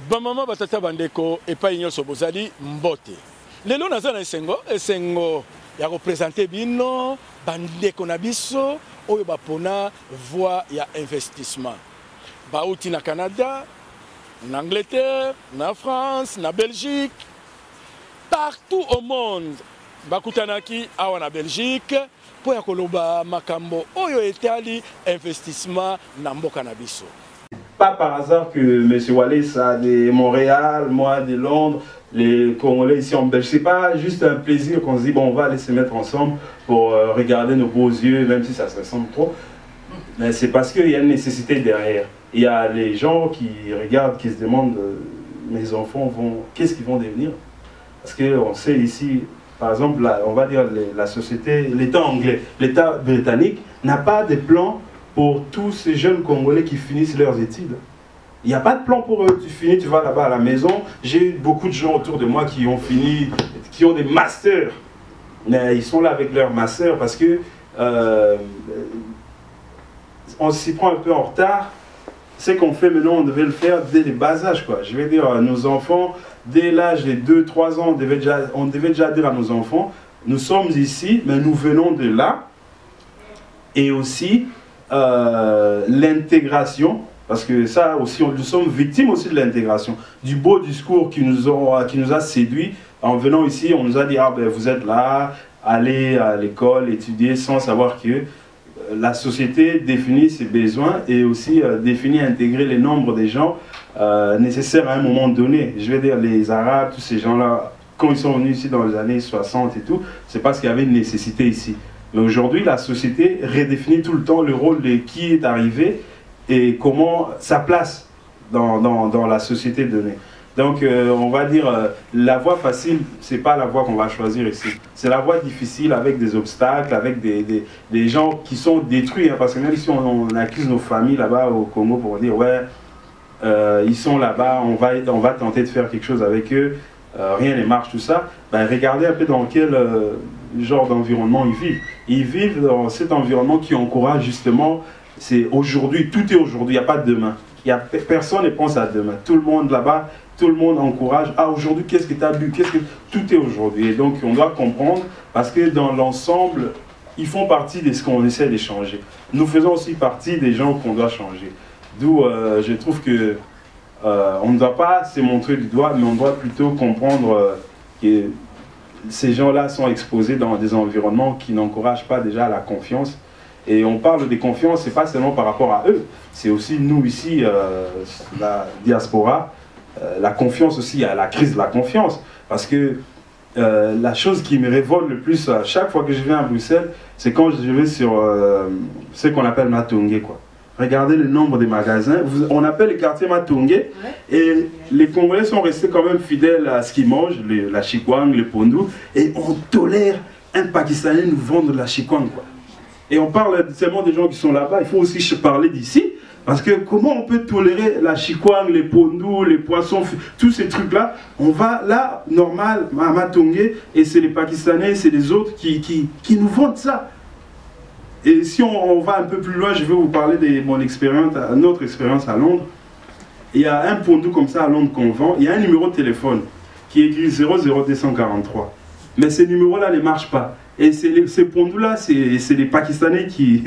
Bamama batata bandeko epai nyonso bozali mbote. Lelo naza na esengo ya représenter bino bandeko na biso oyo bapona voie ya investissement. Bauti na Canada, en Angleterre, na France, na Belgique, partout au monde. Bakutanaki awa na Belgique pour ya koloba makambo oyo etali investissement na mboka na biso. Pas par hasard que M. Wallace a de Montréal, moi de Londres, les Congolais ici en Belgique. C'est pas juste un plaisir qu'on se dit bon on va aller se mettre ensemble pour regarder nos beaux yeux, même si ça se ressemble trop. Mais c'est parce qu'il y a une nécessité derrière. Il y a les gens qui regardent, qui se demandent mes enfants vont, qu'est-ce qu'ils vont devenir? Parce qu'on sait ici, par exemple, on va dire la société, l'État anglais, l'État britannique n'a pas de plan pour tous ces jeunes Congolais qui finissent leurs études. Il n'y a pas de plan pour eux. Tu finis, tu vas là-bas à la maison. J'ai eu beaucoup de gens autour de moi qui ont fini, qui ont des masters. Mais ils sont là avec leurs masters parce que on s'y prend un peu en retard. Ce qu'on fait maintenant, on devait le faire dès les bas âges, quoi. Je vais dire, nos enfants, dès l'âge de 2-3 ans, on devait déjà dire à nos enfants, nous sommes ici, mais nous venons de là. Et aussi, l'intégration, parce que ça aussi, nous sommes victimes aussi de l'intégration. Du beau discours qui nous a séduits. En venant ici, on nous a dit, ah ben vous êtes là, allez à l'école, étudier, sans savoir que la société définit ses besoins et aussi définit, intégrer les nombres des gens nécessaires à un moment donné. Je vais dire, les Arabes, tous ces gens-là, quand ils sont venus ici dans les années 60 et tout, c'est parce qu'il y avait une nécessité ici. Mais aujourd'hui, la société redéfinit tout le temps le rôle de qui est arrivé et comment sa place dans la société donnée. Donc, on va dire, la voie facile, ce n'est pas la voie qu'on va choisir ici. C'est la voie difficile avec des obstacles, avec des gens qui sont détruits. Hein, parce que même si on accuse nos familles là-bas au Congo pour dire, ouais, ils sont là-bas, on va tenter de faire quelque chose avec eux, rien ne marche, tout ça. Ben, regardez un peu dans quel genre d'environnement ils vivent. Ils vivent dans cet environnement qui encourage justement, c'est aujourd'hui, tout est aujourd'hui, il n'y a pas de demain. Personne ne pense à demain. Tout le monde là-bas, tout le monde encourage. Ah, aujourd'hui, qu'est-ce que tu as bu? Tout est aujourd'hui. Et donc, on doit comprendre, parce que dans l'ensemble, ils font partie de ce qu'on essaie de changer. Nous faisons aussi partie des gens qu'on doit changer. D'où, je trouve que on ne doit pas se montrer du doigt, mais on doit plutôt comprendre que ces gens-là sont exposés dans des environnements qui n'encouragent pas déjà la confiance. Et on parle de confiance, ce n'est pas seulement par rapport à eux, c'est aussi nous ici, la diaspora, la confiance aussi, il y a la crise de la confiance. Parce que la chose qui me révolte le plus à chaque fois que je viens à Bruxelles, c'est quand je vais sur ce qu'on appelle Matongé, quoi. Regardez le nombre de magasins. On appelle le quartier Matongé et les Congolais sont restés quand même fidèles à ce qu'ils mangent, la chikwang, le pondou, et on tolère un Pakistanais nous vendre la chikwang, quoi. Et on parle seulement des gens qui sont là-bas, il faut aussi parler d'ici, parce que comment on peut tolérer la chikwang, les pondous, les poissons, tous ces trucs-là. On va là, normal, à Matongé, et c'est les Pakistanais, c'est les autres qui nous vendent ça. Et si on va un peu plus loin, je vais vous parler de mon expérience, notre expérience à Londres. Il y a un pondou comme ça à Londres qu'on vend, il y a un numéro de téléphone qui est écrit 00243. Mais ce numéro-là ne marche pas. Et ces pondous-là, c'est les Pakistanais qui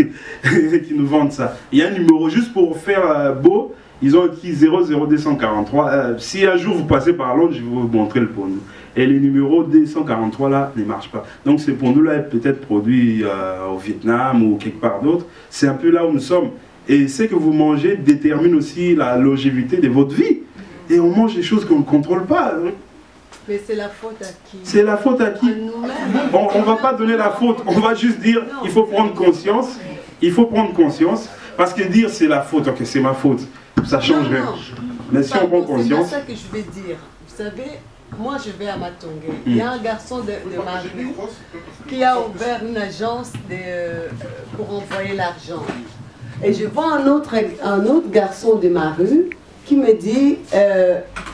nous vendent ça. Il y a un numéro juste pour faire beau, ils ont écrit 00243. Si un jour vous passez par Londres, je vais vous montrer le pondou. Et le numéro 243 là ne marche pas. Donc ce pondou-là est peut-être produit au Vietnam ou quelque part d'autre. C'est un peu là où nous sommes. Et ce que vous mangez détermine aussi la longévité de votre vie. Et on mange des choses qu'on ne contrôle pas. Mais c'est la faute à qui? C'est la faute à qui? On ne va pas donner la faute, on va juste dire il faut prendre conscience. Il faut prendre conscience. Parce que dire c'est la faute, ok, c'est ma faute, ça change rien. Mais si on prend conscience. C'est ça que je vais dire. Vous savez, moi je vais à Matongé. Il y a un garçon de ma rue qui a ouvert une agence pour envoyer l'argent. Et je vois un autre garçon de ma rue qui me dit,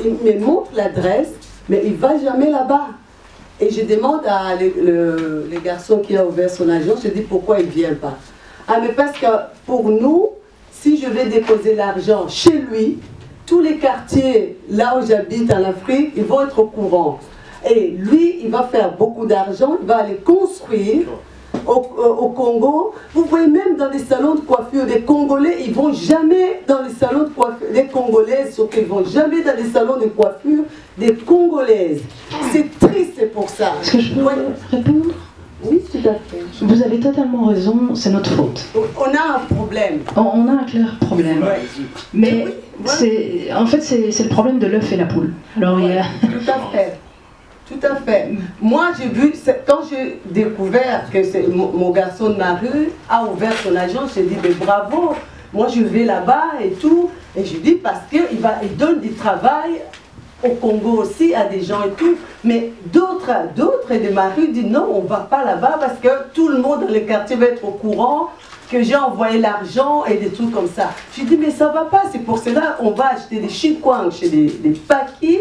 il me montre l'adresse, mais il ne va jamais là-bas. Et je demande à le garçon qui a ouvert son agence, je dis pourquoi il ne vient pas. Ah mais parce que pour nous, si je vais déposer l'argent chez lui, tous les quartiers, là où j'habite en Afrique, ils vont être au courant. Et lui, il va faire beaucoup d'argent, il va aller construire au Congo. Vous voyez même dans les salons de coiffure, les Congolais, ils ne vont jamais dans les salons de coiffure, les Congolaises, sauf qu'ils ne vont jamais dans les salons de coiffure des Congolaises. C'est triste, c'est pour ça. Est-ce que je peux répondre? Oui, tout à fait. Vous avez totalement raison, c'est notre faute. On a un problème. On a un clair problème. Ouais. Mais Oui, en fait, c'est le problème de l'œuf et la poule. Alors, il y a... Tout à fait. Tout à fait. Moi, j'ai vu, quand j'ai découvert que mon garçon de ma rue a ouvert son agence, j'ai dit, mais bravo, moi je vais là-bas et tout. Et je dis, parce qu'il donne du travail au Congo aussi à des gens et tout. Mais d'autres de ma rue disent, non, on ne va pas là-bas parce que tout le monde dans les quartiers va être au courant que j'ai envoyé l'argent et des trucs comme ça. Je dis, mais ça ne va pas, c'est pour cela qu'on va acheter des chikwang chez des paquis.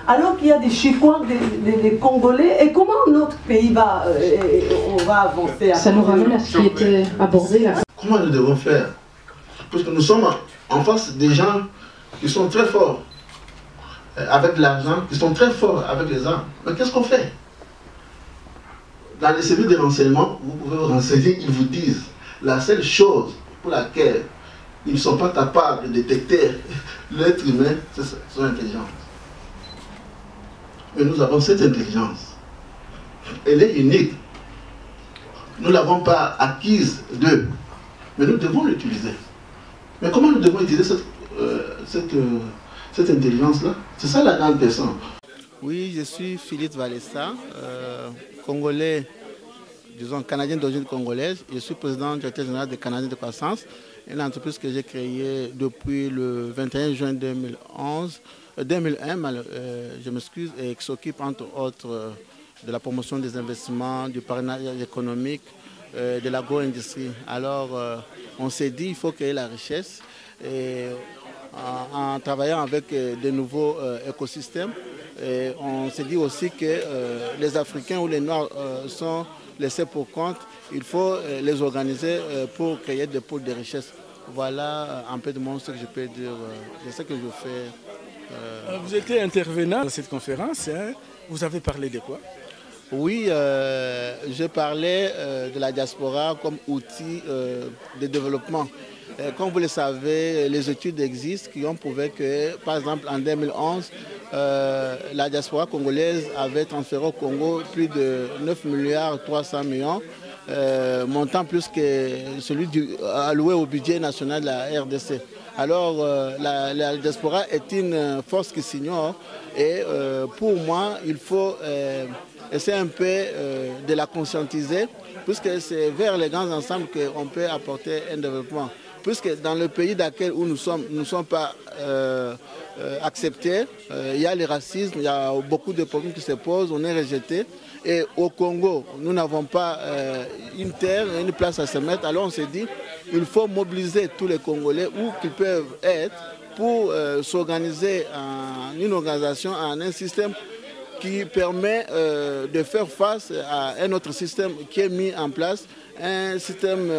Alors qu'il y a des Chikwang, des Congolais, et comment notre pays on va avancer? Ça nous ramène à ce qui était abordé là. Comment nous devons faire? Parce que nous sommes en face des gens qui sont très forts avec l'argent, qui sont très forts avec les armes. Mais qu'est-ce qu'on fait? Dans les services de renseignement, vous pouvez vous renseigner, ils vous disent la seule chose pour laquelle ils ne sont pas capables de détecter l'être humain, c'est son intelligence. Mais nous avons cette intelligence. Elle est unique. Nous ne l'avons pas acquise d'eux. Mais nous devons l'utiliser. Mais comment nous devons utiliser cette intelligence-là? C'est ça la grande question. Oui, je suis Philippe Valessa, congolais, disons canadien d'origine congolaise. Je suis président directeur général des Canadiens de croissance, une entreprise que j'ai créée depuis le 21 juin 2001, je m'excuse, et qui s'occupe entre autres de la promotion des investissements, du partenariat économique, de l'agro-industrie. Alors, on s'est dit qu'il faut créer la richesse et en travaillant avec de nouveaux écosystèmes. Et on s'est dit aussi que les Africains ou les Noirs sont laissés pour compte. Il faut les organiser pour créer des pôles de richesse. Voilà un peu de mon ce que je peux dire, de ce que je fais. Vous étiez intervenant dans cette conférence, hein. Vous avez parlé de quoi? Oui, je parlais de la diaspora comme outil de développement. Comme vous le savez, les études existent qui ont prouvé que, par exemple, en 2011, la diaspora congolaise avait transféré au Congo plus de 9 milliards 300 millions, montant plus que celui alloué au budget national de la RDC. Alors, la diaspora est une force qui s'ignore et pour moi, il faut essayer un peu de la conscientiser, puisque c'est vers les grands ensembles qu'on peut apporter un développement. Puisque dans le pays où nous ne sommes pas acceptés, il y a le racisme, il y a beaucoup de problèmes qui se posent, on est rejeté. Et au Congo, nous n'avons pas une terre, une place à se mettre. Alors on s'est dit, il faut mobiliser tous les Congolais où qu'ils peuvent être pour s'organiser en une organisation, en un système qui permet de faire face à un autre système qui est mis en place, un système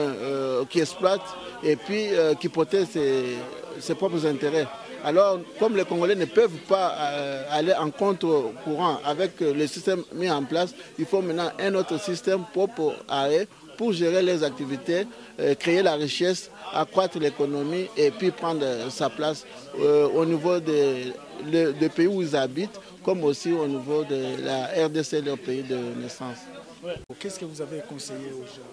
qui exploite et puis qui protège ses propres intérêts. Alors, comme les Congolais ne peuvent pas aller en contre-courant avec le système mis en place, il faut maintenant un autre système propre à eux pour gérer les activités, créer la richesse, accroître l'économie et puis prendre sa place au niveau des pays où ils habitent, comme aussi au niveau de la RDC, leur pays de naissance. Ouais. Qu'est-ce que vous avez conseillé aux gens?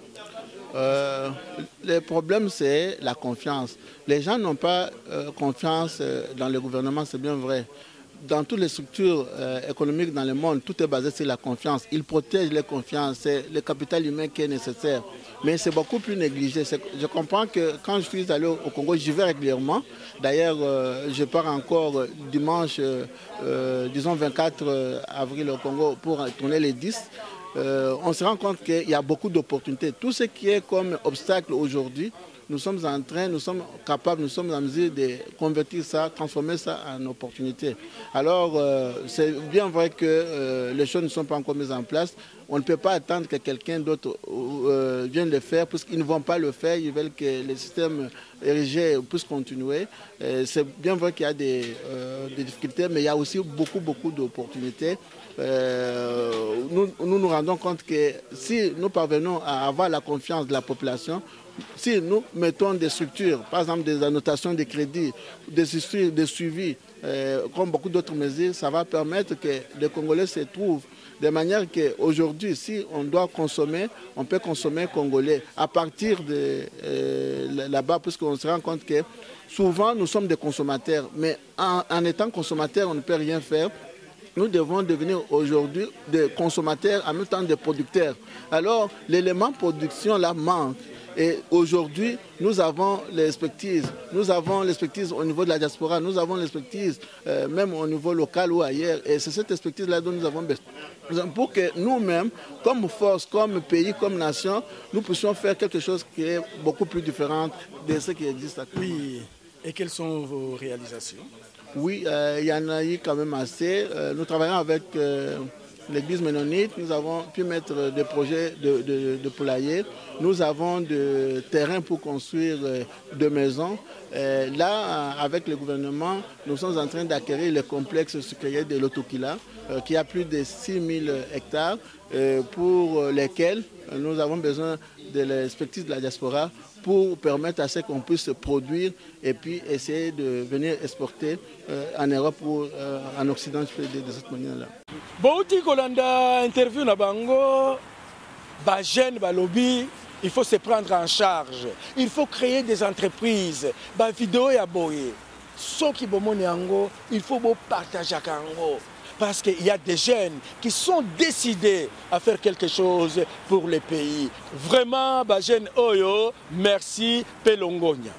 Le problème, c'est la confiance. Les gens n'ont pas confiance dans le gouvernement, c'est bien vrai. Dans toutes les structures économiques dans le monde, tout est basé sur la confiance. Ils protègent les confiances, c'est le capital humain qui est nécessaire. Mais c'est beaucoup plus négligé. Je comprends que quand je suis allé au Congo, j'y vais régulièrement. D'ailleurs, je pars encore dimanche, disons 24 avril au Congo pour tourner les 10. On se rend compte qu'il y a beaucoup d'opportunités. Tout ce qui est comme obstacle aujourd'hui, nous sommes capables, nous sommes en mesure de convertir ça, transformer ça en opportunité. Alors, c'est bien vrai que les choses ne sont pas encore mises en place. On ne peut pas attendre que quelqu'un d'autre vienne le faire, parce qu'ils ne vont pas le faire, ils veulent que le système érigé puisse continuer. C'est bien vrai qu'il y a des difficultés, mais il y a aussi beaucoup d'opportunités. Nous rendons compte que si nous parvenons à avoir la confiance de la population, si nous mettons des structures, par exemple des annotations de crédit, des structures de suivi, comme beaucoup d'autres mesures, ça va permettre que les Congolais se trouvent de manière qu'aujourd'hui, si on doit consommer, on peut consommer congolais à partir de là-bas, puisqu'on se rend compte que souvent nous sommes des consommateurs, mais en étant consommateurs, on ne peut rien faire. Nous devons devenir aujourd'hui des consommateurs en même temps des producteurs. Alors, l'élément production là manque. Et aujourd'hui, nous avons l'expertise. Nous avons l'expertise au niveau de la diaspora. Nous avons l'expertise même au niveau local ou ailleurs. Et c'est cette expertise-là dont nous avons besoin. Pour que nous-mêmes, comme force, comme pays, comme nation, nous puissions faire quelque chose qui est beaucoup plus différent de ce qui existe actuellement. Oui. Et quelles sont vos réalisations? Oui, il y en a eu quand même assez. Nous travaillons avec l'église ménonite. Nous avons pu mettre des projets de poulailler. Nous avons des terrains pour construire des maisons. Là, avec le gouvernement, nous sommes en train d'acquérir le complexe sucrier de l'Otokila, qui a plus de 6000 hectares, pour lesquels nous avons besoin de l'expertise de la diaspora pour permettre à ce qu'on puisse se produire et puis essayer de venir exporter en Europe ou en Occident de cette manière-là. Bouti Kolanda interview na bango, ba jeune ba lobby, il faut se prendre en charge. Il faut créer des entreprises. Ba vidéo ya boye. Ce qui bomone yango, il faut partager yango. Parce qu'il y a des jeunes qui sont décidés à faire quelque chose pour le pays. Vraiment, ba jeune Oyo, merci Pelongonia.